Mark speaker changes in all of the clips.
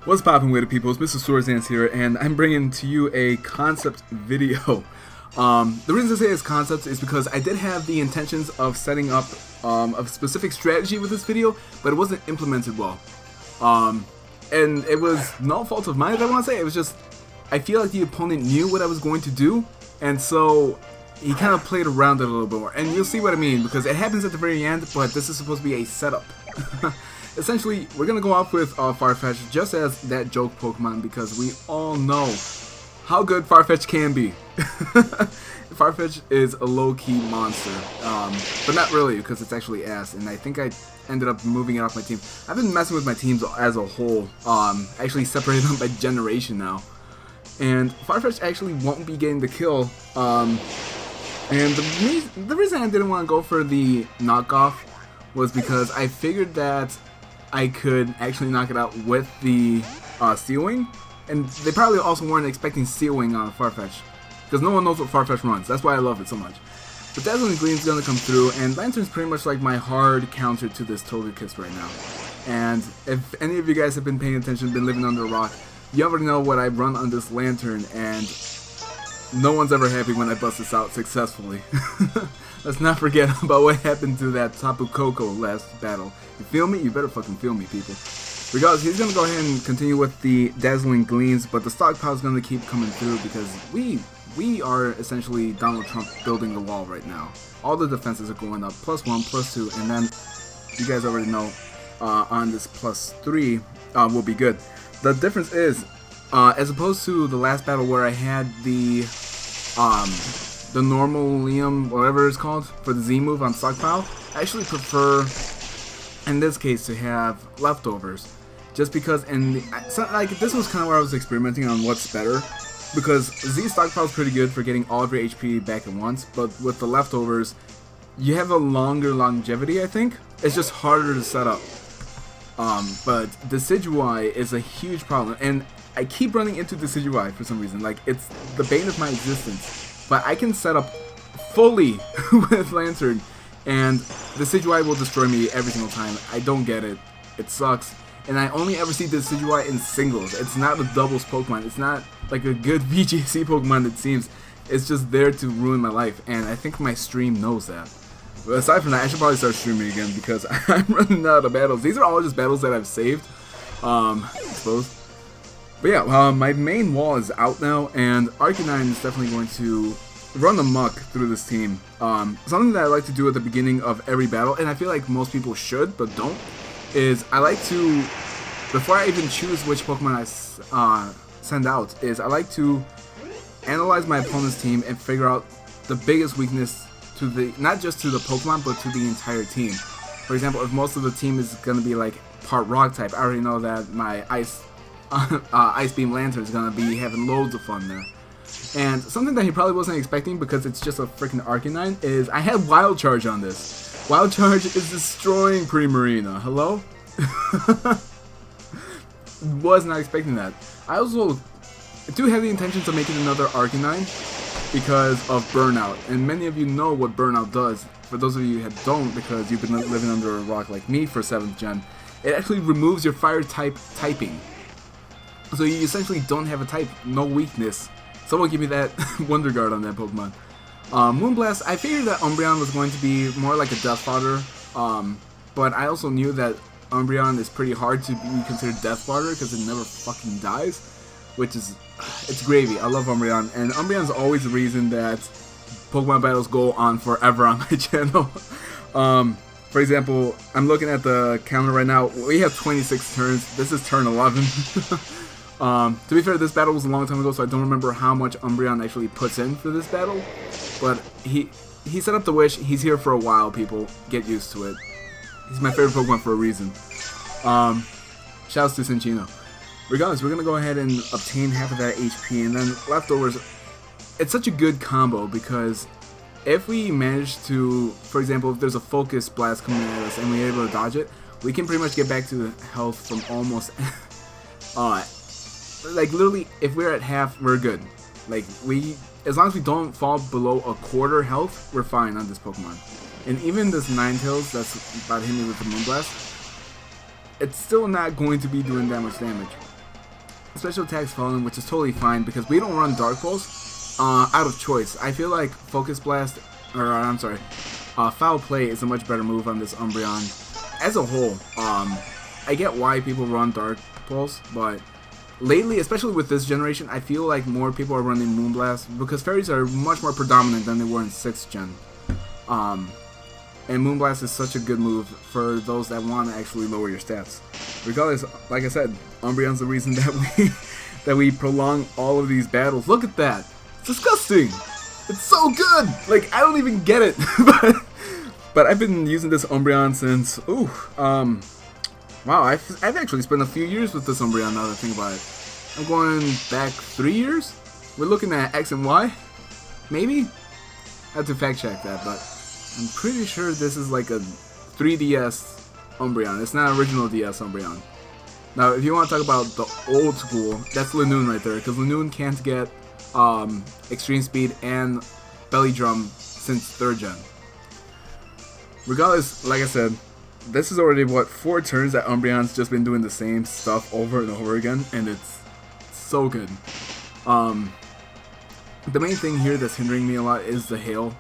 Speaker 1: What's poppin' with it, people? It's Mr. Swordsdance here, and I'm bringing to you a concept video. The reason I say it's concept is because I did have the intentions of setting up a specific strategy with this video, but it wasn't implemented well. And it was no fault of mine, I want to say. It was just, I feel like the opponent knew what I was going to do, and so he kind of played around it a little bit more. And you'll see what I mean, because it happens at the very end, but this is supposed to be a setup. Essentially, we're going to go off with Farfetch just as that joke Pokemon, because we all know how good Farfetch can be. Farfetch is a low-key monster, but not really, because it's actually ass, and I think I ended up moving it off my team. I've been messing with my teams as a whole, actually separated them by generation now, and Farfetch actually won't be getting the kill, and the reason I didn't want to go for the knockoff was because I figured that I could actually knock it out with the Steel Wing, and they probably also weren't expecting Steel Wing on Farfetch, because no one knows what Farfetch runs. That's why I love it so much. But Dazzling Gleam's gonna come through, and Lantern's pretty much like my hard counter to this Togekiss right now. And if any of you guys have been paying attention, been living under a rock, you already know what I run on this Lantern, and no one's ever happy when I bust this out successfully. Let's not forget about what happened to that Tapu Koko last battle. You feel me? You better fucking feel me, people. Regardless, he's going to go ahead and continue with the Dazzling Gleams, but the stockpile's going to keep coming through because we are essentially Donald Trump building the wall right now. All the defenses are going up, +1, +2, and then you guys already know on this +3 will be good. The difference is, as opposed to the last battle where I had the normal Liam, whatever it's called, for the Z move on stockpile, I actually prefer, in this case, to have leftovers. Just because, like, this was kind of where I was experimenting on what's better, because Z stockpile is pretty good for getting all of your HP back at once, but with the leftovers, you have a longer longevity, I think. It's just harder to set up. But Decidueye is a huge problem, and I keep running into Decidueye for some reason. Like, it's the bane of my existence. But I can set up fully with Lantern, and Decidueye will destroy me every single time. I don't get it. It sucks. And I only ever see Decidueye in singles. It's not a doubles Pokemon. It's not like a good VGC Pokemon, it seems. It's just there to ruin my life, and I think my stream knows that. But aside from that, I should probably start streaming again because I'm running out of battles. These are all just battles that I've saved, I suppose. But yeah, my main wall is out now, and Arcanine is definitely going to run amok through this team. Something that I like to do at the beginning of every battle, and I feel like most people should, but don't, is I like to, before I even choose which Pokemon I send out, is I like to analyze my opponent's team and figure out the biggest weakness to the, not just to the Pokemon, but to the entire team. For example, if most of the team is going to be like part Rock type, I already know that my Ice Beam Lantern is going to be having loads of fun there. And something that he probably wasn't expecting, because it's just a freaking Arcanine, is I had Wild Charge on this. Wild Charge is destroying Primarina. Hello? Was not expecting that. I also do have the intentions of making another Arcanine because of Burnout. And many of you know what Burnout does. For those of you who don't, because you've been living under a rock like me for 7th gen, it actually removes your fire type typing. So you essentially don't have a type, no weakness. Someone give me that Wonder Guard on that Pokemon. Moonblast, I figured that Umbreon was going to be more like a Death Fodder, but I also knew that Umbreon is pretty hard to be considered Death Fodder because it never fucking dies, which is, it's gravy. I love Umbreon, and Umbreon's always the reason that Pokemon battles go on forever on my channel. For example, I'm looking at the counter right now. We have 26 turns. This is turn 11. To be fair, this battle was a long time ago, so I don't remember how much Umbreon actually puts in for this battle. But he set up the wish. He's here for a while, people. Get used to it. He's my favorite Pokemon for a reason. Shouts to Cinchino. Regardless, we're going to go ahead and obtain half of that HP, and then leftovers. It's such a good combo, because if we manage to, for example, if there's a Focus Blast coming at us and we're able to dodge it, we can pretty much get back to health from almost... like, literally, if we're at half, we're good. Like, as long as we don't fall below a quarter health, we're fine on this Pokemon. And even this Ninetales that's about to hit me with the Moonblast, it's still not going to be doing that much damage. special attacks fallen, which is totally fine because we don't run Dark Pulse out of choice. I feel like Focus Blast, or I'm sorry, Foul Play is a much better move on this Umbreon. As a whole, I get why people run Dark Pulse, but lately, especially with this generation, I feel like more people are running Moonblast because fairies are much more predominant than they were in 6th gen. And Moonblast is such a good move for those that want to actually lower your stats. Regardless, like I said, Umbreon's the reason that we prolong all of these battles. Look at that! It's disgusting! It's so good! Like, I don't even get it! but I've been using this Umbreon since, wow, I've actually spent a few years with this Umbreon now that I think about it. I'm going back 3 years? We're looking at X and Y? Maybe? I have to fact check that, but I'm pretty sure this is like a 3DS Umbreon. It's not original DS Umbreon. Now, if you want to talk about the old school, that's Lanoon right there, because Lanoon can't get Extreme Speed and Belly Drum since 3rd gen. Regardless, like I said, this is already, what, 4 turns that Umbreon's just been doing the same stuff over and over again, and it's so good. The main thing here that's hindering me a lot is the hail.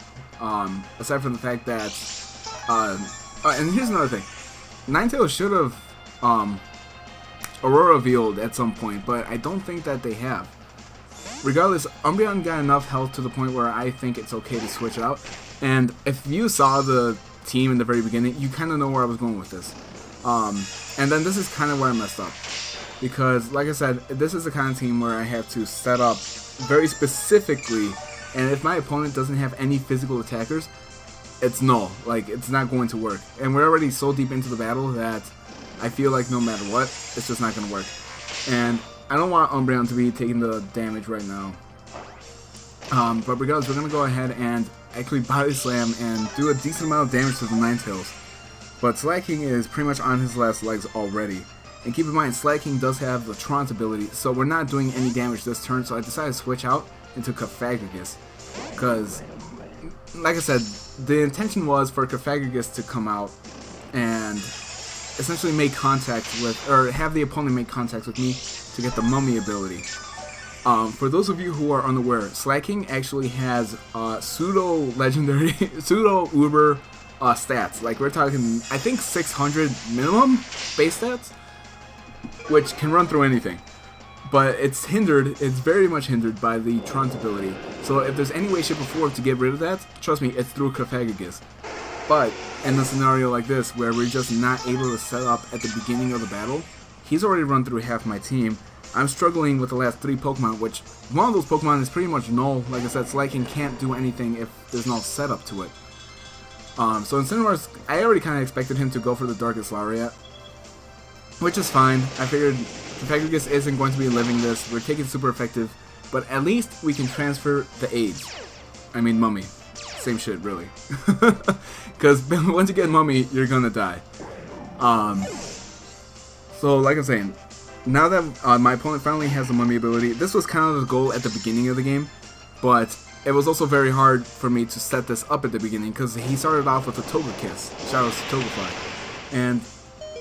Speaker 1: Aside from the fact that, and here's another thing. Ninetales should have, Aurora revealed at some point, but I don't think that they have. Regardless, Umbreon got enough health to the point where I think it's okay to switch it out. And if you saw the team in the very beginning, you kind of know where I was going with this. And then this is kind of where I messed up. Because, like I said, this is the kind of team where I have to set up very specifically, and if my opponent doesn't have any physical attackers, it's null. Like, it's not going to work. And we're already so deep into the battle that I feel like no matter what, it's just not going to work. And I don't want Umbreon to be taking the damage right now. But regardless, we're going to go ahead and actually Body Slam and do a decent amount of damage to the Ninetales. But Slacking is pretty much on his last legs already. And keep in mind, Slacking does have the Taunt ability, so we're not doing any damage this turn, so I decided to switch out into Cofagrigus. Because, like I said, the intention was for Cofagrigus to come out and essentially make contact with, or have the opponent make contact with me to get the Mummy ability. For those of you who are unaware, Slacking actually has pseudo-legendary, pseudo-uber stats. Like, we're talking, I think 600 minimum base stats, which can run through anything. But it's hindered, it's very much hindered by the Taunt ability. So if there's any way, shape, or form to get rid of that, trust me, it's through Cofagrigus. But in a scenario like this, where we're just not able to set up at the beginning of the battle, he's already run through half my team. I'm struggling with the last 3 Pokemon, which one of those Pokemon is pretty much null. Like I said, Slacking can't do anything if there's no setup to it. So Incineroar's, I already kind of expected him to go for the Darkest Lariat, which is fine. I figured Cofagrigus isn't going to be living this. We're taking super effective, but at least we can transfer the AIDS. I mean Mummy. Same shit, really. Because once you get Mummy, you're gonna die. So like I'm saying, now that my opponent finally has the Mummy ability, this was kind of the goal at the beginning of the game, but it was also very hard for me to set this up at the beginning because he started off with a Togekiss. Shout out to Togefly. And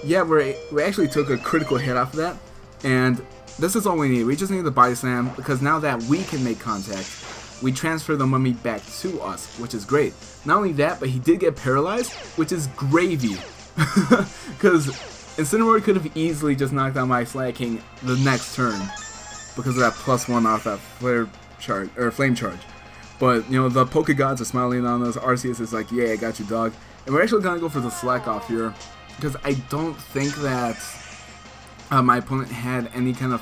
Speaker 1: yeah, we actually took a critical hit off of that, and this is all we need. We just need the Body Slam, because now that we can make contact, we transfer the Mummy back to us, which is great. Not only that, but he did get paralyzed, which is gravy. Because Incineroar could have easily just knocked out my Slacking the next turn because of that +1 off that flame charge. But, you know, the Pokegods are smiling on us. Arceus is like, yeah, I got you, dog. And we're actually going to go for the Slack off here, because I don't think that my opponent had any kind of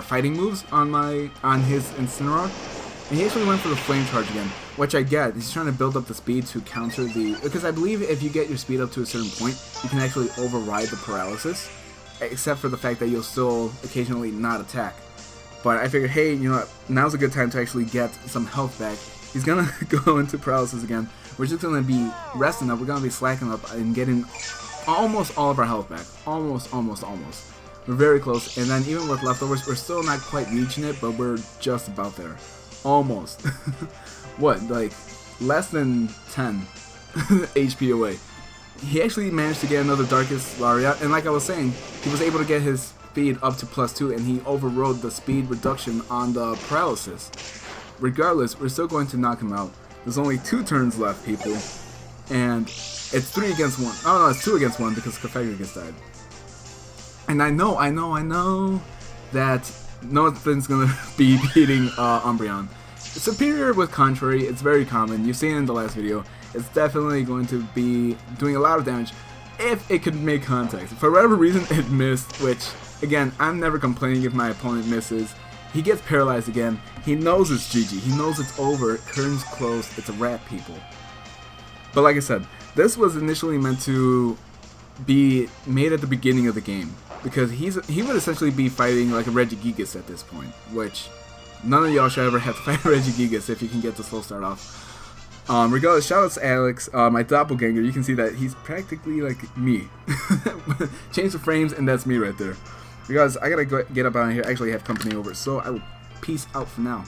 Speaker 1: fighting moves on his Incineroar. And he actually went for the Flame Charge again, which I get. He's trying to build up the speed to counter because I believe if you get your speed up to a certain point, you can actually override the paralysis, except for the fact that you'll still occasionally not attack. But I figured, hey, you know what, now's a good time to actually get some health back. He's gonna go into paralysis again. We're just gonna be resting up, we're gonna be slacking up and getting almost all of our health back. Almost. We're very close, and then even with leftovers, we're still not quite reaching it, but we're just about there. Almost. What, like, less than 10 HP away. He actually managed to get another Darkest Lariat, and like I was saying, he was able to get his speed up to +2, and he overrode the speed reduction on the paralysis. Regardless, we're still going to knock him out. There's only 2 turns left, people, and it's 3 against 1. Oh no, it's 2 against 1 because Clefairy gets died. And I know that nothing's gonna be beating Umbreon. Superior with Contrary, it's very common. You've seen it in the last video. It's definitely going to be doing a lot of damage if it could make contact. For whatever reason, it missed, which, again, I'm never complaining if my opponent misses. He gets paralyzed again. He knows it's GG. He knows it's over. Curtain's closed. It's a wrap, people. But like I said, this was initially meant to be made at the beginning of the game, because he would essentially be fighting like a Regigigas at this point, which none of y'all should ever have to fight Regigigas if you can get the slow start off. Regardless, shoutouts to Alex, my doppelganger. You can see that he's practically like me. Change the frames, and that's me right there. Because I gotta get up out of here. I actually have company over, so I will peace out for now.